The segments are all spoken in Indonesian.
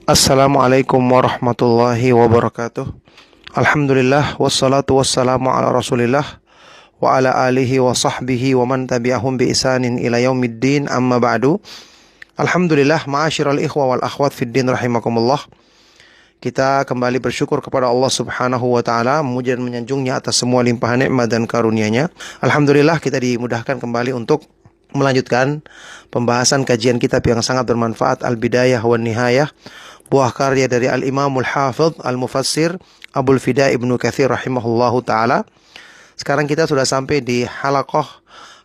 Assalamualaikum warahmatullahi wabarakatuh. Alhamdulillah wassalatu wassalamu ala Rasulillah wa ala alihi wa sahbihi wa man tabi'ahum bi isanin ila yaumiddin, amma ba'du. Alhamdulillah, ma'asyiral ikhwa wal akhwat fid din rahimakumullah. Kita kembali bersyukur kepada Allah Subhanahu wa taala, memuji dan menyanjungnya atas semua limpahan nikmat dan karunia-Nya. Alhamdulillah, kita dimudahkan kembali untuk melanjutkan pembahasan kajian kitab yang sangat bermanfaat, Al-Bidayah wan Nihayah, buah karya dari Al-Imamul Hafidh Al-Mufassir Abul Fida Ibnu Katsir rahimahullahu ta'ala. Sekarang kita sudah sampai di halaqah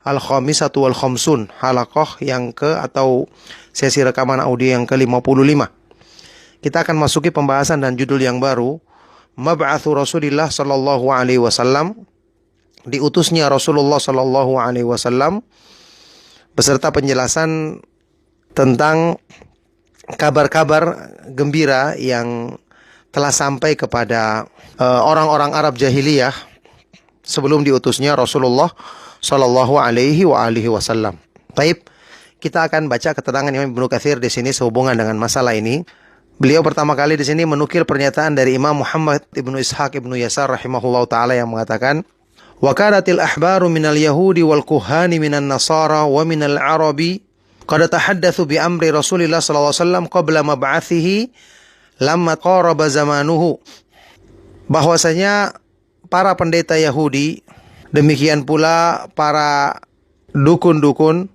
Al-Khamisatu wal Khamsun, halaqah yang atau sesi rekaman audio yang ke-55. Kita akan masuki pembahasan dan judul yang baru, Mab'atsu Rasulillah sallallahu alaihi wasallam, diutusnya Rasulullah sallallahu alaihi wasallam, beserta penjelasan tentang kabar-kabar gembira yang telah sampai kepada orang-orang Arab jahiliyah sebelum diutusnya Rasulullah sallallahu alaihi wasallam. Baik, kita akan baca keterangan Imam Ibnu Katsir di sini sehubungan dengan masalah ini. Beliau pertama kali di sini menukil pernyataan dari Imam Muhammad Ibnu Ishaq Ibnu Yasar rahimahullahu taala yang mengatakan, "Wa kanatil ahbaru minal yahudi wal kuhani minan nasara wa minal arabi qad tahaddatsu bi amri Rasulillah sallallahu alaihi wasallam qabla mab'athihi lamma qaraba zamanuhu." Bahwasanya para pendeta Yahudi, demikian pula para dukun-dukun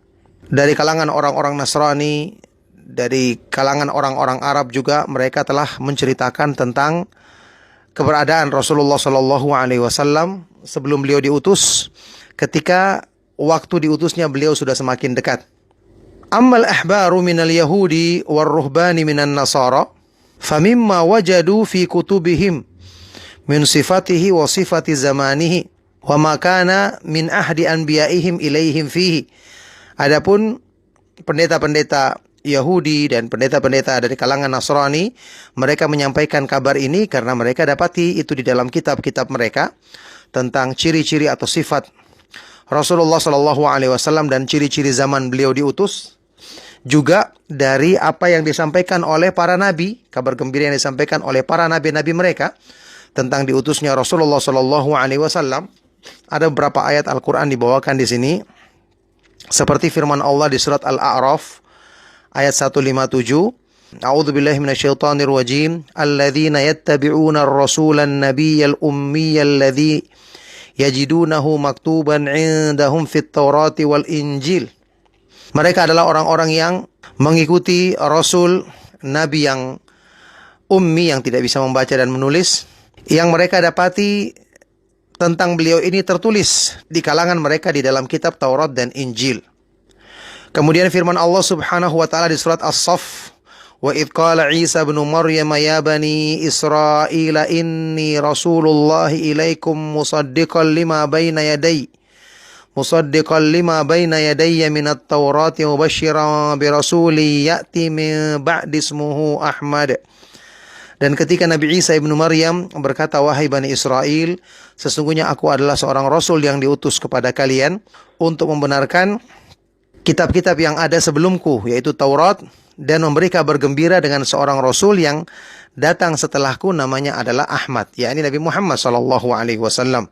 dari kalangan orang-orang Nasrani, dari kalangan orang-orang Arab juga, mereka telah menceritakan tentang keberadaan Rasulullah sallallahu alaihi wasallam sebelum beliau diutus, ketika waktu diutusnya beliau sudah semakin dekat. Ammal ahbaru minal yahudi war ruhbani minan nasara famimma wajadu fi kutubihim min sifatihi wa sifati zamanihi wa ma kana min ahdi anbiya'ihim ilaihim fihi. Adapun pendeta-pendeta Yahudi dan pendeta-pendeta dari kalangan Nasrani, mereka menyampaikan kabar ini karena mereka dapati itu di dalam kitab-kitab mereka tentang ciri-ciri atau sifat Rasulullah sallallahu alaihi wasallam dan ciri-ciri zaman beliau diutus, juga dari apa yang disampaikan oleh para nabi, kabar gembira yang disampaikan oleh para nabi-nabi mereka tentang diutusnya Rasulullah sallallahu alaihi wasallam. Ada beberapa ayat Al-Qur'an dibawakan di sini, seperti firman Allah di surat Al-A'raf ayat 157, A'udzubillahi minasyaitonir rajim, alladzina yattabi'una ar-rasulan nabiyyal ummiyyal ladzi yajidunahu maktuban 'indahum fit Taurati wal Injil. Mereka adalah orang-orang yang mengikuti Rasul Nabi yang ummi, yang tidak bisa membaca dan menulis, yang mereka dapati tentang beliau ini tertulis di kalangan mereka di dalam kitab Taurat dan Injil. Kemudian firman Allah Subhanahu wa taala di surat As-Saff, wa idh qala Isa ibn Maryam ya bani Israila inni Rasulullah ilaikum musaddiqan lima baina yadayya minat Taurati mubasysyiran bi rasulin ya'ti min ba'di ismuhu Ahmad. Dan ketika Nabi Isa ibnu Maryam berkata, wahai Bani Israel, sesungguhnya aku adalah seorang Rasul yang diutus kepada kalian untuk membenarkan kitab-kitab yang ada sebelumku, yaitu Taurat, dan memberi kabar gembira dengan seorang Rasul yang datang setelahku, namanya adalah Ahmad, yakni Nabi Muhammad sallallahu alaihi wasallam.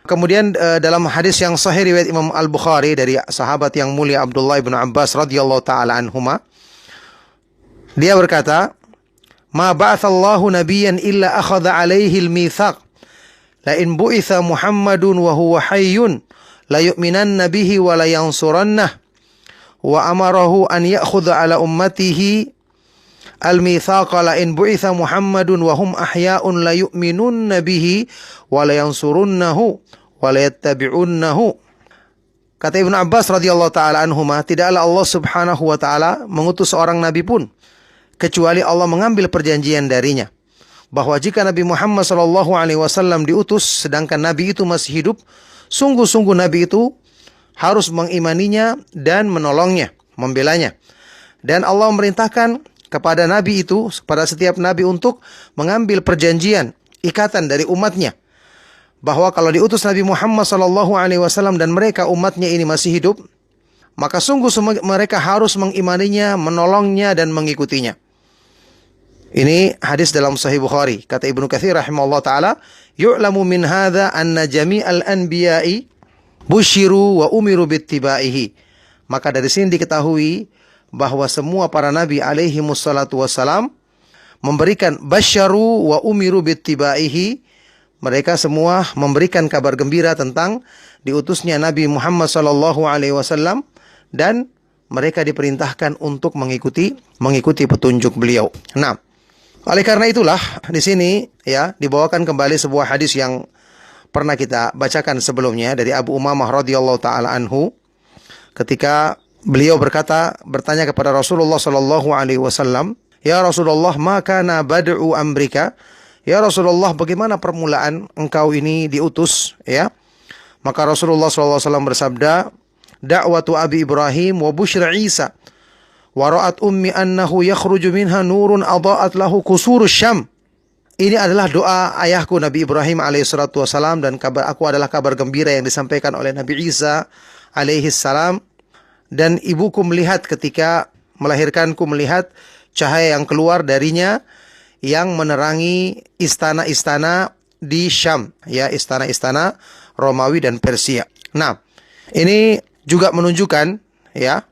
Kemudian dalam hadis yang sahih riwayat Imam Al-Bukhari dari sahabat yang mulia Abdullah bin Abbas radhiyallahu taala anhuma, dia berkata, ma ba'atsallahu nabiyyan illa akhadha alaihi al-mitsaq la in bu'itsa Muhammadun wa huwa hayyun la yu'minanna bihi wa la yansurannah wa amarahu an ya'khudha ala ummatihi al-mitsaqa la in bu'itsa Muhammadun wa hum ahya'un la yu'minunna bihi wa la yansurunnahu wa la yattabi'unnahu. Kata Ibnu Abbas radhiyallahu taala anhuma, tidaklah Allah Subhanahu wa taala mengutus seorang nabi pun kecuali Allah mengambil perjanjian darinya bahwa jika Nabi Muhammad sallallahu alaihi wasallam diutus sedangkan nabi itu masih hidup, sungguh-sungguh nabi itu harus mengimaninya dan menolongnya, membelanya. Dan Allah memerintahkan kepada nabi itu, kepada setiap nabi, untuk mengambil perjanjian, ikatan dari umatnya, bahwa kalau diutus Nabi Muhammad sallallahu alaihi wasallam dan mereka umatnya ini masih hidup, maka sungguh mereka harus mengimaninya, menolongnya dan mengikutinya. Ini hadis dalam Sahih Bukhari. Kata Ibnu Katsir rahimahullah taala, "Yu'lamu min hadza anna jami'al anbiya'i busyiru wa umiru bittibaihi." Maka dari sini diketahui bahwa semua para nabi alaihi wassalatu wassalam memberikan basyaru wa umiru bittibaihi. Mereka semua memberikan kabar gembira tentang diutusnya Nabi Muhammad sallallahu alaihi wasallam dan mereka diperintahkan untuk mengikuti petunjuk beliau. Nah, oleh karena itulah di sini ya dibawakan kembali sebuah hadis yang pernah kita bacakan sebelumnya dari Abu Umamah radhiyallahu taala anhu, ketika beliau bertanya kepada Rasulullah sallallahu alaihi wasallam, "Ya Rasulullah, ma kana bad'u amrika?" Ya Rasulullah, bagaimana permulaan engkau ini diutus, ya? Maka Rasulullah sallallahu alaihi wasallam bersabda, "Da'watu Abi Ibrahim wa busyra Isa. Wa ra'at ummi annahu yakhruju minha nurun adha'at lahu qusurus Syam." Ini adalah doa ayahku Nabi Ibrahim alaihissalatu wassalam, dan aku adalah kabar gembira yang disampaikan oleh Nabi Isa alaihissalam. Dan ibuku melihat ketika melahirkanku, melihat cahaya yang keluar darinya yang menerangi istana-istana di Syam, ya, istana-istana Romawi dan Persia. Nah, ini juga menunjukkan, ya,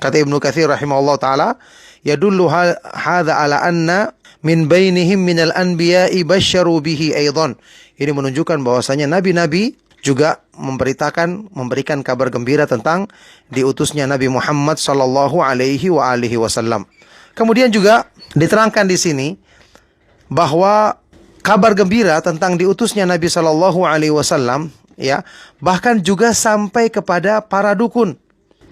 kata Ibnu Katsir rahimahullah taala, yadullu hadza ala anna min bainihim minal anbiya'i basyaru bihi aidan. Ini menunjukkan bahwasanya nabi-nabi juga memberikan kabar gembira tentang diutusnya Nabi Muhammad sallallahu alaihi wasallam. Kemudian juga diterangkan di sini bahwa kabar gembira tentang diutusnya Nabi sallallahu alaihi wasallam, ya, bahkan juga sampai kepada para dukun.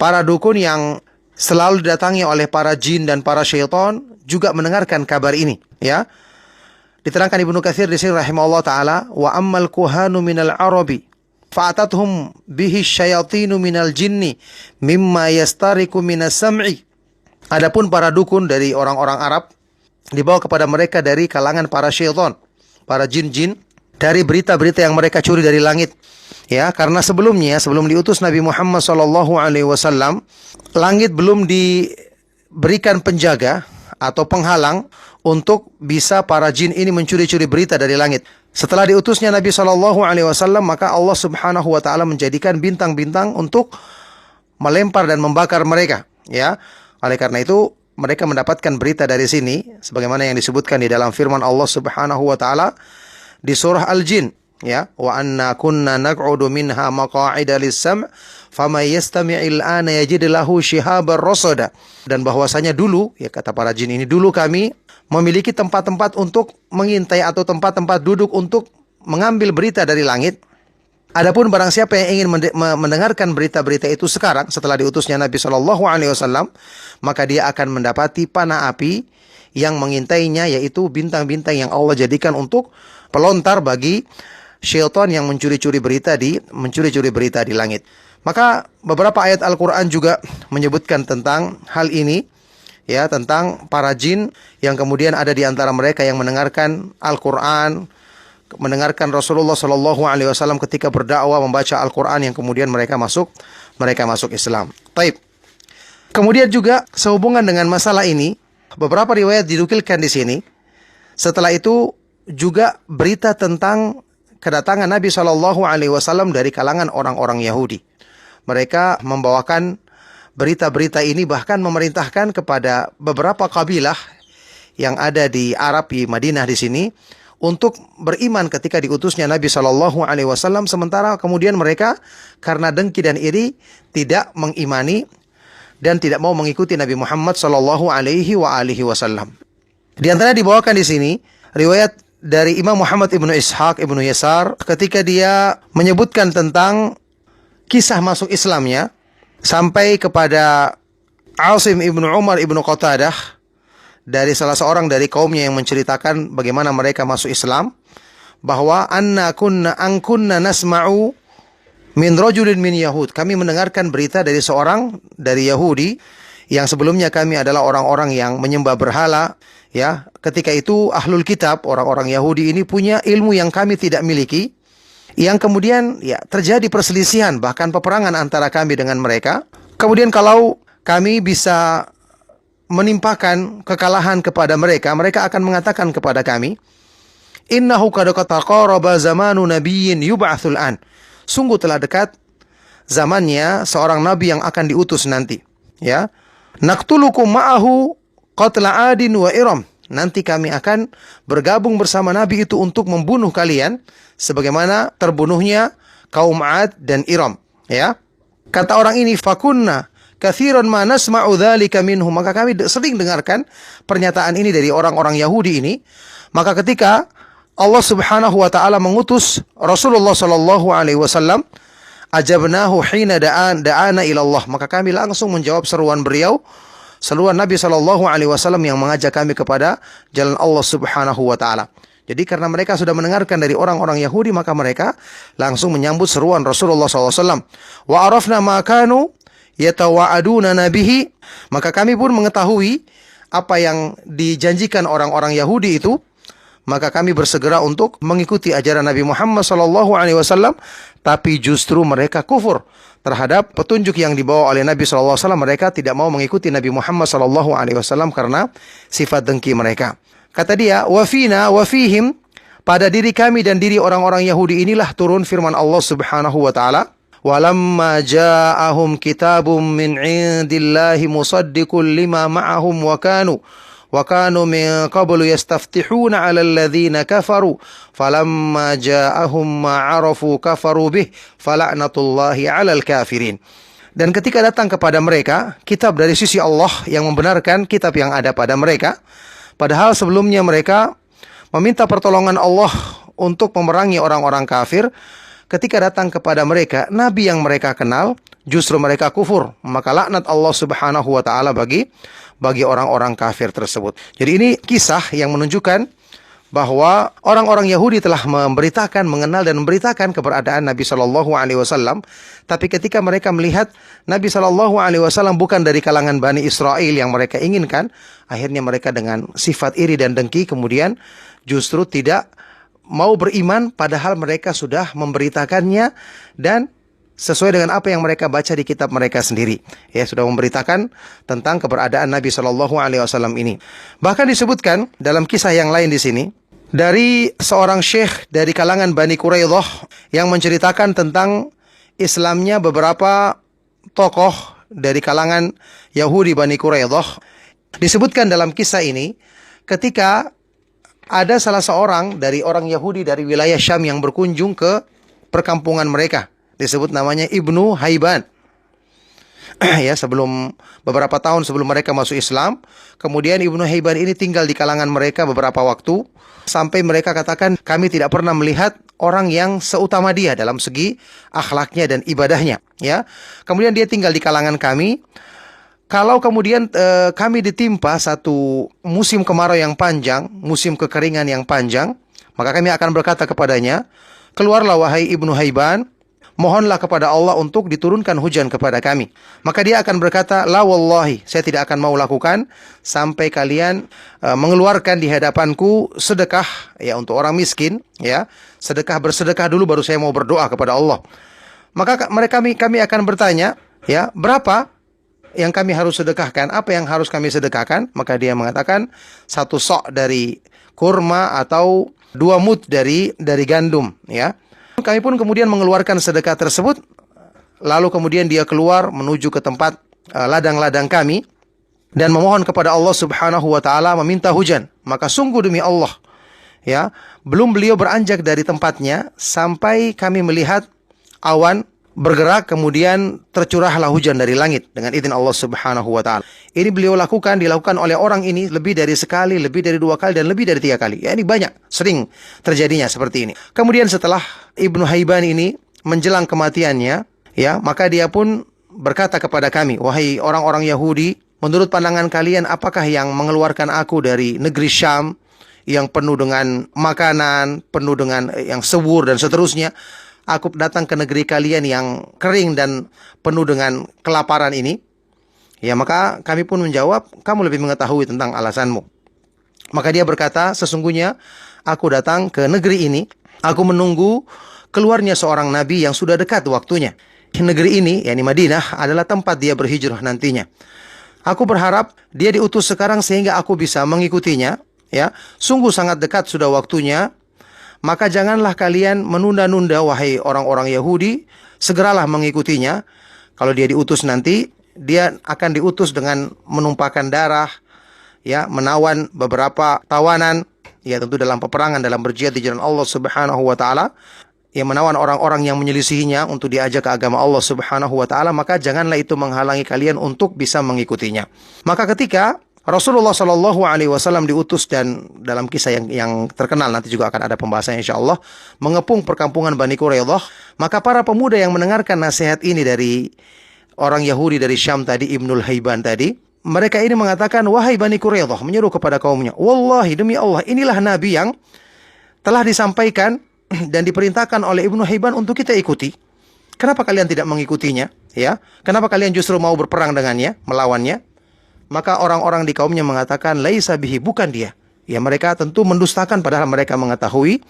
Para dukun yang selalu didatangi oleh para jin dan para syaitan juga mendengarkan kabar ini, ya. Diterangkan Ibnu Katsir di sini rahimahullah taala, "Wa ammal kuhanu minal arabi fa'atathum bihi syayatinu minal jinni mimma yastariku minas sam'i." Adapun para dukun dari orang-orang Arab dibawa kepada mereka dari kalangan para syaitan, para jin-jin, dari berita-berita yang mereka curi dari langit. Ya, karena sebelum diutus Nabi Muhammad SAW, langit belum diberikan penjaga atau penghalang untuk bisa para jin ini mencuri-curi berita dari langit. Setelah diutusnya Nabi SAW, maka Allah Subhanahu wa taala menjadikan bintang-bintang untuk melempar dan membakar mereka, ya. Oleh karena itu, mereka mendapatkan berita dari sini sebagaimana yang disebutkan di dalam firman Allah Subhanahu wa taala di surah Al-Jin, ya, "Wa anna kunna naq'udu minha maq'ida lis-sam' faman yastami'il ana yajid lahu shihabar rasada." Dan bahwasanya dulu, ya, kata para jin ini, dulu kami memiliki tempat-tempat untuk mengintai atau tempat-tempat duduk untuk mengambil berita dari langit. Adapun barang siapa yang ingin mendengarkan berita-berita itu sekarang setelah diutusnya Nabi Shallallahu Alaihi Wasallam, maka dia akan mendapati panah api yang mengintainya, yaitu bintang-bintang yang Allah jadikan untuk pelontar bagi syaitan yang mencuri-curi berita di langit. Maka beberapa ayat Al-Quran juga menyebutkan tentang hal ini, ya, tentang para jin yang kemudian ada di antara mereka yang mendengarkan Al-Quran, mendengarkan Rasulullah Shallallahu Alaihi Wasallam ketika berdakwah membaca Al-Quran, yang kemudian mereka masuk Islam. Taib. Kemudian juga sehubungan dengan masalah ini, beberapa riwayat dinukilkan di sini. Setelah itu juga berita tentang kedatangan Nabi Shallallahu Alaihi Wasallam dari kalangan orang-orang Yahudi. Mereka membawakan berita-berita ini, bahkan memerintahkan kepada beberapa kabilah yang ada di Arab, di Madinah di sini, untuk beriman ketika diutusnya Nabi Shallallahu Alaihi Wasallam. Sementara kemudian mereka karena dengki dan iri tidak mengimani dan tidak mau mengikuti Nabi Muhammad Shallallahu Alaihi Wasallam. Di antara dibawakan di sini riwayat dari Imam Muhammad ibnu Ishaq ibnu Yasar ketika dia menyebutkan tentang kisah masuk Islamnya sampai kepada Asim ibnu Umar ibnu Qatadah, dari salah seorang dari kaumnya yang menceritakan bagaimana mereka masuk Islam, bahwa anna kunna nasma'u min rajulin min Yahud. Kami mendengarkan berita dari seorang dari Yahudi yang sebelumnya kami adalah orang-orang yang menyembah berhala, ya. Ketika itu ahlul kitab, orang-orang Yahudi ini punya ilmu yang kami tidak miliki, yang kemudian ya terjadi perselisihan, bahkan peperangan antara kami dengan mereka. Kemudian kalau kami bisa menimpakan kekalahan kepada mereka, mereka akan mengatakan kepada kami, innahu qad taqaraba zamanu nabiyyin yub'atsul an. Sungguh telah dekat zamannya seorang nabi yang akan diutus nanti. Ya. Naqtulukum ma'ahu qatla adin wa iram. Nanti kami akan bergabung bersama nabi itu untuk membunuh kalian sebagaimana terbunuhnya kaum Ad dan Iram. Ya. Kata orang ini, fakunna katsiran ma nasma'u dzalika minhum. Maka kami sering dengarkan pernyataan ini dari orang-orang Yahudi ini. Maka ketika Allah Subhanahu wa taala mengutus Rasulullah sallallahu alaihi wasallam, ajabnahu hina da'ana ila Allah. Maka kami langsung menjawab seruan beliau, seruan Nabi sallallahu alaihi wasallam yang mengajak kami kepada jalan Allah Subhanahu wa taala. Jadi karena mereka sudah mendengarkan dari orang-orang Yahudi, maka mereka langsung menyambut seruan Rasulullah SAW. Wa arafna ma kanu yatawa'aduna nabihi. Maka kami pun mengetahui apa yang dijanjikan orang-orang Yahudi itu. Maka kami bersegera untuk mengikuti ajaran Nabi Muhammad SAW. Tapi justru mereka kufur terhadap petunjuk yang dibawa oleh Nabi SAW. Mereka tidak mau mengikuti Nabi Muhammad SAW karena sifat dengki mereka. Kata dia, wafina wafihim, pada diri kami dan diri orang-orang Yahudi inilah turun firman Allah Subhanahu wa taala, walamma ja'ahum kitabum min 'indillahi musaddiqul lima ma'ahum wa kanu min qablu yastaftihuna 'alal ladzina kafaru falamma ja'ahum ma 'arafu kafaru bih fala'natullahi 'alal kafirin. Dan ketika datang kepada mereka kitab dari sisi Allah yang membenarkan kitab yang ada pada mereka, padahal sebelumnya mereka meminta pertolongan Allah untuk memerangi orang-orang kafir. Ketika datang kepada mereka nabi yang mereka kenal, justru mereka kufur. Maka laknat Allah Subhanahu wa taala bagi orang-orang kafir tersebut. Jadi ini kisah yang menunjukkan bahwa orang-orang Yahudi telah memberitakan, mengenal dan memberitakan keberadaan Nabi Shallallahu Alaihi Wasallam. Tapi ketika mereka melihat Nabi Shallallahu Alaihi Wasallam bukan dari kalangan Bani Israel yang mereka inginkan, akhirnya mereka dengan sifat iri dan dengki kemudian justru tidak mau beriman, padahal mereka sudah memberitakannya dan sesuai dengan apa yang mereka baca di kitab mereka sendiri. Ya, sudah memberitakan tentang keberadaan Nabi Shallallahu Alaihi Wasallam ini. Bahkan disebutkan dalam kisah yang lain di sini, dari seorang syekh dari kalangan Bani Quraidah yang menceritakan tentang Islamnya beberapa tokoh dari kalangan Yahudi Bani Quraidah. Disebutkan dalam kisah ini, ketika ada salah seorang dari orang Yahudi dari wilayah Syam yang berkunjung ke perkampungan mereka. Disebut namanya Ibnu Haiban. Ya, beberapa tahun sebelum mereka masuk Islam, kemudian Ibnu Haiban ini tinggal di kalangan mereka beberapa waktu, sampai mereka katakan, kami tidak pernah melihat orang yang seutama dia dalam segi akhlaknya dan ibadahnya. Ya, kemudian dia tinggal di kalangan kami. Kalau kemudian kami ditimpa satu musim kemarau yang panjang, musim kekeringan yang panjang, maka kami akan berkata kepadanya, keluarlah wahai Ibnu Haiban, mohonlah kepada Allah untuk diturunkan hujan kepada kami. Maka dia akan berkata, la wallahi, saya tidak akan mau lakukan sampai kalian mengeluarkan di hadapanku sedekah ya untuk orang miskin, ya. Bersedekah dulu baru saya mau berdoa kepada Allah. Maka kami akan bertanya, ya, berapa yang kami harus sedekahkan? Apa yang harus kami sedekahkan? Maka dia mengatakan 1 sok dari kurma atau 2 mud dari gandum, ya. Kami pun kemudian mengeluarkan sedekah tersebut. Lalu kemudian dia keluar menuju ke tempat ladang-ladang kami dan memohon kepada Allah Subhanahu wa taala meminta hujan. Maka sungguh demi Allah, ya, belum beliau beranjak dari tempatnya sampai kami melihat awan bergerak, kemudian tercurahlah hujan dari langit dengan izin Allah Subhanahu wa taala. Ini beliau dilakukan oleh orang ini lebih dari sekali, lebih dari 2 kali dan lebih dari 3 kali. Ya, ini banyak, sering terjadinya seperti ini. Kemudian setelah Ibnu Haiban ini menjelang kematiannya, ya, maka dia pun berkata kepada kami, wahai orang-orang Yahudi, menurut pandangan kalian apakah yang mengeluarkan aku dari negeri Syam yang penuh dengan makanan, penuh dengan yang subur dan seterusnya, aku datang ke negeri kalian yang kering dan penuh dengan kelaparan ini? Ya, maka kami pun menjawab, kamu lebih mengetahui tentang alasanmu. Maka dia berkata, sesungguhnya aku datang ke negeri ini, aku menunggu keluarnya seorang nabi yang sudah dekat waktunya. Negeri ini, yakni Madinah, adalah tempat dia berhijrah nantinya. Aku berharap dia diutus sekarang sehingga aku bisa mengikutinya. Ya, sungguh sangat dekat sudah waktunya. Maka janganlah kalian menunda-nunda, wahai orang-orang Yahudi, segeralah mengikutinya. Kalau dia diutus nanti, dia akan diutus dengan menumpahkan darah, ya, menawan beberapa tawanan, ya tentu dalam peperangan, dalam berjihad di jalan Allah Subhanahu wa taala, ya menawan orang-orang yang menyelisihinya untuk diajak ke agama Allah Subhanahu wa taala, maka janganlah itu menghalangi kalian untuk bisa mengikutinya. Maka ketika Rasulullah Shallallahu Alaihi Wasallam diutus, dan dalam kisah yang terkenal nanti juga akan ada pembahasannya insya Allah, mengepung perkampungan Bani Quraidah, maka para pemuda yang mendengarkan nasihat ini dari orang Yahudi dari Syam tadi, Ibnul Haiban tadi, mereka ini mengatakan, wahai Bani Quraidah, menyeru kepada kaumnya, wallahi demi Allah, inilah Nabi yang telah disampaikan dan diperintahkan oleh Ibnu Haiban untuk kita ikuti. Kenapa kalian tidak mengikutinya? Ya, kenapa kalian justru mau berperang dengannya, melawannya? Maka orang-orang di kaumnya mengatakan, laisa bihi, bukan dia. Ya, mereka tentu mendustakan padahal mereka mengetahui.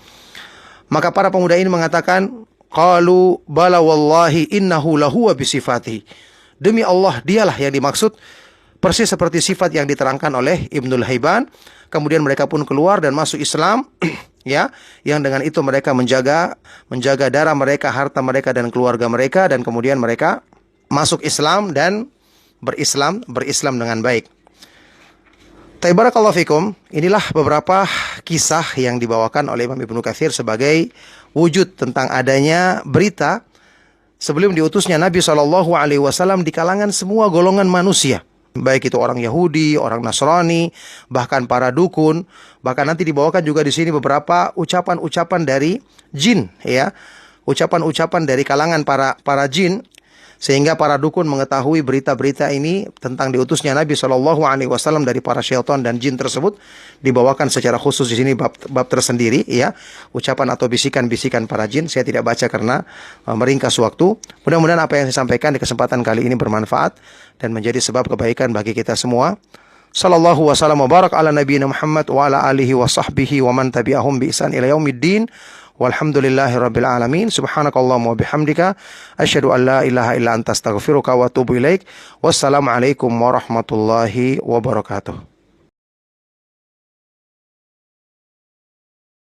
Maka para pemuda ini mengatakan, qalu bala wallahi innahu lahuwa bisifati. Demi Allah, dialah yang dimaksud, persis seperti sifat yang diterangkan oleh Ibnul Haiban. Kemudian mereka pun keluar dan masuk Islam, ya, yang dengan itu mereka menjaga darah mereka, harta mereka dan keluarga mereka, dan kemudian mereka masuk Islam dan berislam dengan baik. Barakallahu fikum, inilah beberapa kisah yang dibawakan oleh Imam Ibnu Katsir sebagai wujud tentang adanya berita sebelum diutusnya Nabi Shallallahu Alaihi Wasallam di kalangan semua golongan manusia, baik itu orang Yahudi, orang Nasrani, bahkan para dukun. Bahkan nanti dibawakan juga di sini beberapa ucapan-ucapan dari jin, ya, ucapan-ucapan dari kalangan para jin, sehingga para dukun mengetahui berita-berita ini tentang diutusnya Nabi Shallallahu Alaihi Wasallam dari para syaitan dan jin tersebut. Dibawakan secara khusus di sini bab tersendiri, ya, ucapan atau bisikan-bisikan para jin. Saya tidak baca karena meringkas waktu. Mudah-mudahan apa yang saya sampaikan di kesempatan kali ini bermanfaat dan menjadi sebab kebaikan bagi kita semua. Sallallahu wasallam wa barak ala nabiyina Muhammad wa ala alihi wa sahbihi wa man tabi'ahum bi ihsan ila yaumiddin. Walhamdulillahi rabbil alamin. Subhanakallahumma wa bihamdika asyhadu an la ilaha illa anta astaghfiruka wa atubu ilaik. Wassalamualaikum warahmatullahi wabarakatuh.